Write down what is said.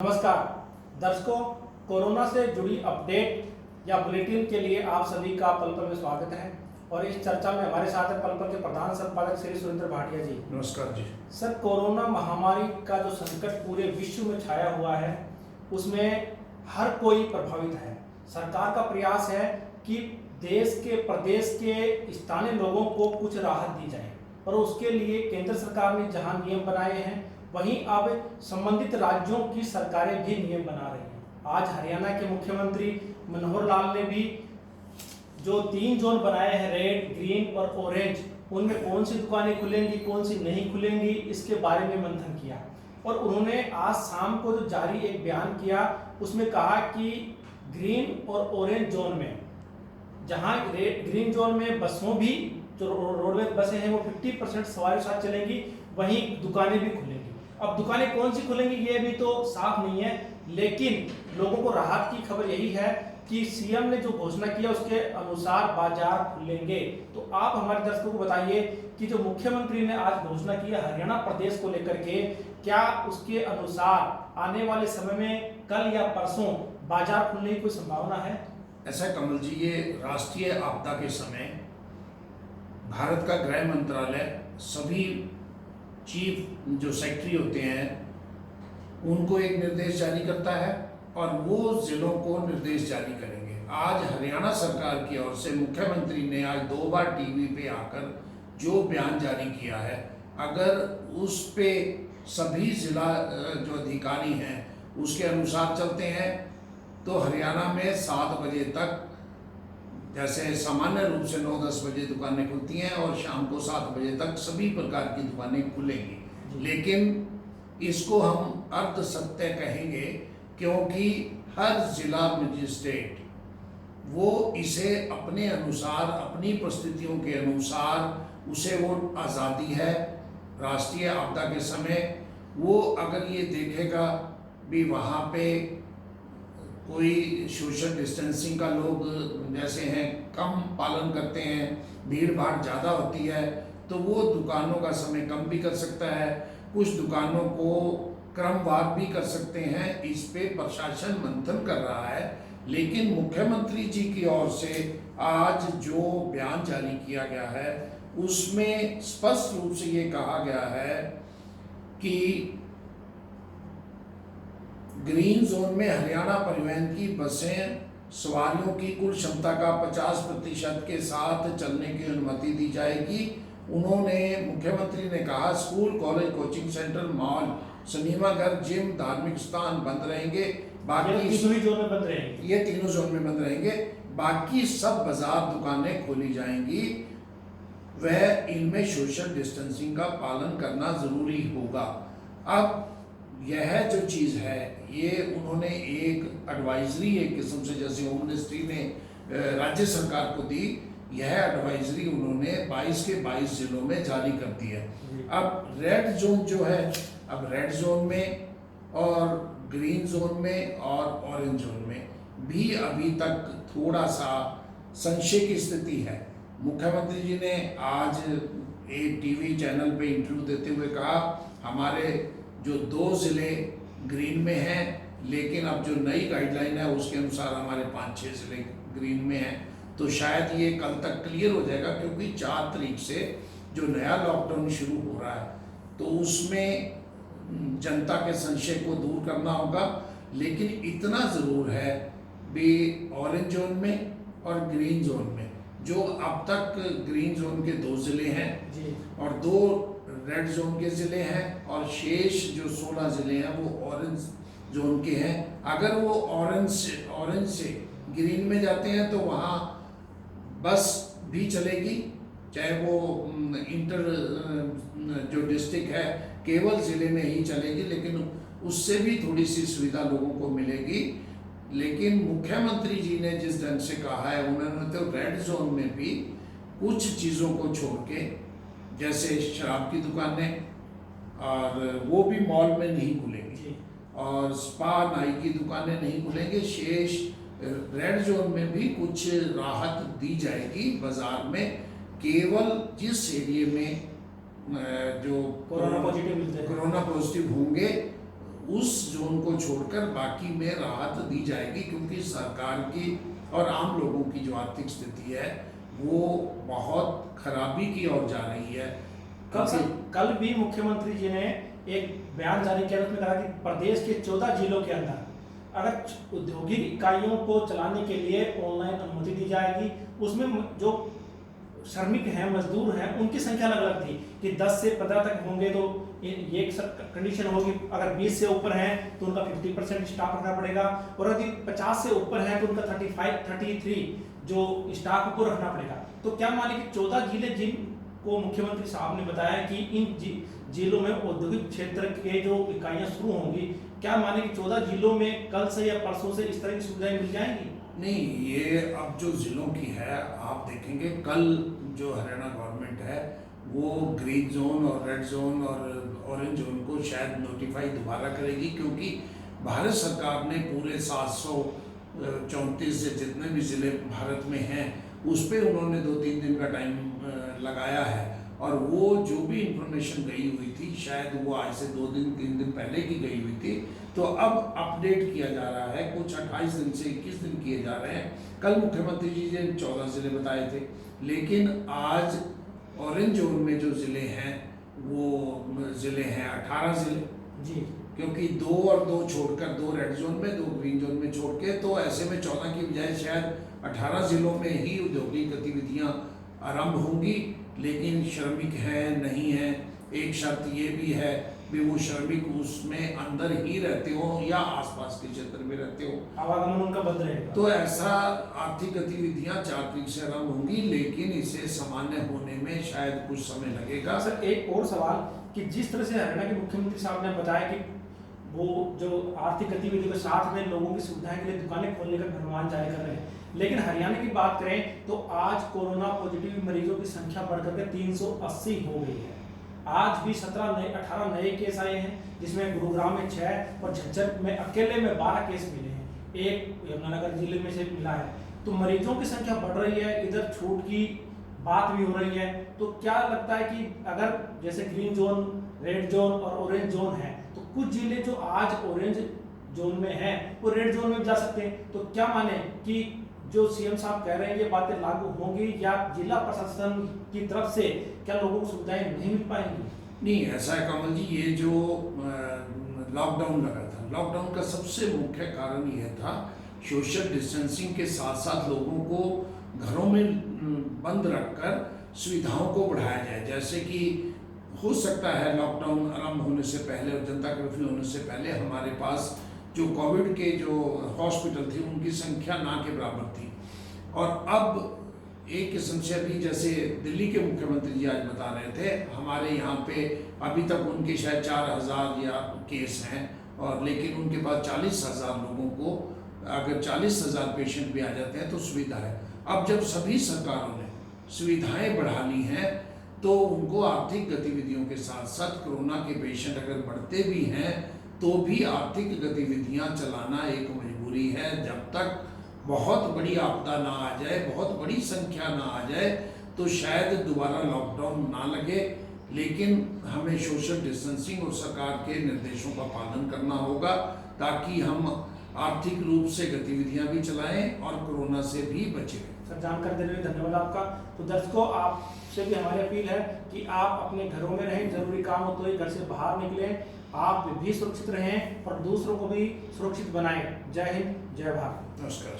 नमस्कार दर्शकों, कोरोना से जुड़ी अपडेट या बुलेटिन के लिए आप सभी का पल पल में स्वागत है। और इस चर्चा में हमारे साथ है पल पल के प्रधान संपादक श्री सुरेंद्र भाटिया जी। नमस्कार जी। सर, कोरोना महामारी का जो संकट पूरे विश्व में छाया हुआ है उसमें हर कोई प्रभावित है। सरकार का प्रयास है कि देश के प्रदेश के स्थानीय लोगों को कुछ राहत दी जाए और उसके लिए केंद्र सरकार ने जहां नियम बनाए हैं वहीं अब संबंधित राज्यों की सरकारें भी नियम बना रही हैं। आज हरियाणा के मुख्यमंत्री मनोहर लाल ने भी जो 3 जोन बनाए हैं, रेड, ग्रीन और ऑरेंज, उनमें कौन सी दुकानें खुलेंगी कौन सी नहीं खुलेंगी इसके बारे में मंथन किया। और उन्होंने आज शाम को जो जारी एक बयान किया उसमें कहा कि ग्रीन और ऑरेंज जोन में, जहां ग्रीन जोन में बसों भी जो रोडवेज बसें हैं वो 50% सवारी साथ चलेंगी, वहीं दुकानें भी खुलेंगी। अब दुकानें कौन सी खुलेंगी ये भी तो साफ नहीं है, लेकिन लोगों को राहत की खबर यही है कि सीएम ने जो घोषणा किया उसके अनुसार बाजार खुलेंगे। तो आप हमारे दर्शकों को बताइए कि जो मुख्यमंत्री ने आज घोषणा की है हरियाणा प्रदेश को लेकर के, क्या उसके अनुसार आने वाले समय में कल या परसों बाजार खुलने की कोई संभावना है? ऐसा कमल जी, ये राष्ट्रीय आपदा के समय भारत का गृह मंत्रालय सभी चीफ जो सेक्रेटरी होते हैं उनको एक निर्देश जारी करता है और वो जिलों को निर्देश जारी करेंगे। आज हरियाणा सरकार की ओर से मुख्यमंत्री ने आज 2 बार टीवी पे आकर जो बयान जारी किया है, अगर उस पे सभी जिला जो अधिकारी हैं उसके अनुसार चलते हैं तो हरियाणा में 7 बजे तक, जैसे सामान्य रूप से 9-10 बजे दुकानें खुलती हैं और शाम को 7 बजे तक सभी प्रकार की दुकानें खुलेंगी। लेकिन इसको हम अर्ध सत्य कहेंगे क्योंकि हर जिला मजिस्ट्रेट वो इसे अपने अनुसार, अपनी परिस्थितियों के अनुसार उसे वो आज़ादी है राष्ट्रीय आपदा के समय, वो अगर ये देखेगा भी वहाँ पे कोई सोशल डिस्टेंसिंग का लोग जैसे हैं कम पालन करते हैं, भीड़ भाड़ ज़्यादा होती है, तो वो दुकानों का समय कम भी कर सकता है, कुछ दुकानों को क्रमवार भी कर सकते हैं। इस पे प्रशासन मंथन कर रहा है। लेकिन मुख्यमंत्री जी की ओर से आज जो बयान जारी किया गया है उसमें स्पष्ट रूप से ये कहा गया है कि ग्रीन जोन में हरियाणा परिवहन की बसें सवारियों की कुल क्षमता का 50% के साथ चलने की अनुमति दी जाएगी। उन्होंने, मुख्यमंत्री ने कहा, school, college, coaching centre, mall, cinema घर, जिम, धार्मिक स्थान बंद रहेंगे। बाकी ये तीनों जोन में बंद रहेंगे। ये तीनों जोन में बंद रहेंगे। बाकी सब बाजार, दुकानें खोली जाएंगी। वह इनमें सोशल डिस्टेंसिंग का पालन करना जरूरी होगा। अब यह जो चीज़ है ये उन्होंने एक एडवाइजरी एक किस्म से, जैसे होम मिनिस्ट्री ने राज्य सरकार को दी, यह एडवाइजरी उन्होंने 22 के 22 जिलों में जारी कर दी है। अब रेड जोन जो है, अब रेड जोन में और ग्रीन जोन में और ऑरेंज जोन में भी अभी तक थोड़ा सा संशय की स्थिति है। मुख्यमंत्री जी ने आज एक टीवी चैनल पे इंटरव्यू देते हुए कहा, हमारे जो 2 जिले ग्रीन में हैं, लेकिन अब जो नई गाइडलाइन है उसके अनुसार हमारे 5-6 जिले ग्रीन में हैं। तो शायद ये कल तक क्लियर हो जाएगा, क्योंकि 4 तारीख से जो नया लॉकडाउन शुरू हो रहा है तो उसमें जनता के संशय को दूर करना होगा। लेकिन इतना ज़रूर है भी ऑरेंज जोन में और ग्रीन जोन में, जो अब तक ग्रीन जोन के 2 जिले हैं और 2 रेड जोन के ज़िले हैं और शेष जो 16 ज़िले हैं वो ऑरेंज जोन के हैं। अगर वो ऑरेंज से ग्रीन में जाते हैं तो वहाँ बस भी चलेगी, चाहे वो इंटर जो डिस्ट्रिक्ट है केवल ज़िले में ही चलेगी, लेकिन उससे भी थोड़ी सी सुविधा लोगों को मिलेगी। लेकिन मुख्यमंत्री जी ने जिस ढंग से कहा है, उन्होंने तो रेड जोन में भी कुछ चीज़ों को छोड़ के, जैसे शराब की दुकानें, और वो भी मॉल में नहीं खुलेंगी, और स्पा, नाई की दुकानें नहीं खुलेंगे। शेष रेड जोन में भी कुछ राहत दी जाएगी बाजार में। केवल जिस एरिया में जो कोरोना पॉजिटिव होंगे उस जोन को छोड़कर बाकी में राहत दी जाएगी, क्योंकि सरकार की और आम लोगों की जो आर्थिक स्थिति है वो बहुत खराबी की ओर जा रही है। कल भी मुख्यमंत्री जी ने एक बयान जारी किया, उसमें कहा कि प्रदेश के 14 जिलों के अंदर अगर औद्योगिक इकाइयों को चलाने के लिए ऑनलाइन अनुमति दी जाएगी, उसमें जो श्रमिक हैं, मजदूर हैं, उनकी संख्या अलग अलग थी कि 10 से 15 तक होंगे तो ये कंडीशन होगी, अगर 20 से ऊपर हैं तो उनका 50% स्टाफ रखना पड़ेगा, और यदि 50 से ऊपर हैं तो उनका 33 जो स्टाफ को रखना पड़ेगा। तो क्या माने कि 14 जिले जिनको मुख्यमंत्री साहब ने बताया कि इन जिलों में औद्योगिक क्षेत्र के जो इकाइयां शुरू होंगी, क्या माने कि 14 जिलों में कल से या परसों से इस तरह की सुविधाएं मिल जाएंगी? नहीं, ये अब जो ज़िलों की है आप देखेंगे, कल जो हरियाणा गवर्नमेंट है वो ग्रीन जोन और रेड जोन और ऑरेंज जोन को शायद नोटिफाई दोबारा करेगी, क्योंकि भारत सरकार ने पूरे 734 से जितने भी ज़िले भारत में हैं उस पर उन्होंने 2-3 दिन का टाइम लगाया है, और वो जो भी इंफॉर्मेशन गई हुई थी शायद वो आज से 2-3 दिन पहले की गई हुई थी, तो अब अपडेट किया जा रहा है, कुछ 28 दिन से 21 दिन किए जा रहे हैं। कल मुख्यमंत्री जी ने 14 ज़िले बताए थे, लेकिन आज ऑरेंज जोन में जो ज़िले हैं वो ज़िले हैं 18 ज़िले जी, क्योंकि 2 और 2 छोड़कर, 2 रेड जोन में 2 ग्रीन जोन में छोड़ के, तो ऐसे में 14 की बजाय शायद 18 ज़िलों में ही औद्योगिक गतिविधियाँ आरंभ होंगी। लेकिन श्रमिक है नहीं है, एक शर्त ये भी है भी वो श्रमिक उसमें अंदर ही रहते हो या आसपास के क्षेत्र में रहते हो, आवागमन उनका बंद रहेगा। तो ऐसा आर्थिक गतिविधियां 4 तारीख से आरंभ होंगी, लेकिन इसे सामान्य होने में शायद कुछ समय लगेगा। सर एक और सवाल कि जिस तरह से हरियाणा के मुख्यमंत्री साहब ने बताया कि वो जो आर्थिक गतिविधि के साथ में लोगों की सुविधाएं के लिए दुकानें खोलने का फरमान जारी कर रहे हैं, लेकिन हरियाणा की बात करें तो आज कोरोना पॉजिटिव मरीजों की संख्या बढ़कर के 380 हो गई है। आज भी 18 नए केस आए हैं, जिसमें गुरुग्राम में 6 और झज्जर में अकेले में 12 केस मिले हैं, एक यमुनानगर जिले में से मिला है। तो मरीजों की संख्या बढ़ रही है, इधर छूट की बात भी हो रही है, तो क्या लगता है कि अगर जैसे ग्रीन जोन, रेड जोन और ऑरेंज जोन है, तो कुछ जिले जो आज ऑरेंज जोन में हैं वो रेड जोन में जा सकते हैं, तो क्या माने कि जो सीएम साहब कह रहे हैं ये बातें लागू होंगी या जिला प्रशासन की तरफ से क्या लोगों को सुविधाएं नहीं मिल पाएंगी? नहीं, ऐसा है कमल जी, ये जो लॉकडाउन लगा था, लॉकडाउन का सबसे मुख्य कारण यह था सोशल डिस्टेंसिंग के साथ साथ लोगों को घरों में बंद रखकर सुविधाओं को बढ़ाया जाए। जैसे कि हो सकता है लॉकडाउन आरंभ होने से पहले और जनता कर्फ्यू होने से पहले हमारे पास जो कोविड के जो हॉस्पिटल थे उनकी संख्या ना के बराबर थी, और अब एक किस्म से अभी जैसे दिल्ली के मुख्यमंत्री जी आज बता रहे थे, हमारे यहाँ पे अभी तक उनके शायद 4000 या केस हैं, और लेकिन उनके पास 40,000 लोगों को, अगर 40,000 पेशेंट भी आ जाते हैं तो सुविधा है। अब जब सभी सरकारों ने सुविधाएं बढ़ा ली हैं तो उनको आर्थिक गतिविधियों के साथ साथ कोरोना के पेशेंट अगर बढ़ते भी हैं तो भी आर्थिक गतिविधियां चलाना एक मजबूरी है। जब तक बहुत बड़ी आपदा ना आ जाए, बहुत बड़ी संख्या ना आ जाए, तो शायद दोबारा लॉकडाउन ना लगे, लेकिन हमें सोशल डिस्टेंसिंग और सरकार के निर्देशों का पालन करना होगा ताकि हम आर्थिक रूप से गतिविधियां भी चलाएं और कोरोना से भी बचें। सर जानकारी देने में धन्यवाद आपका। तो दर्शकों, आपसे भी हमारी अपील है कि आप अपने घरों में रहें, जरूरी काम हो तो ही घर से बाहर निकलें, आप भी सुरक्षित रहें और दूसरों को भी सुरक्षित बनाएं। जय हिंद, जय भारत। नमस्कार।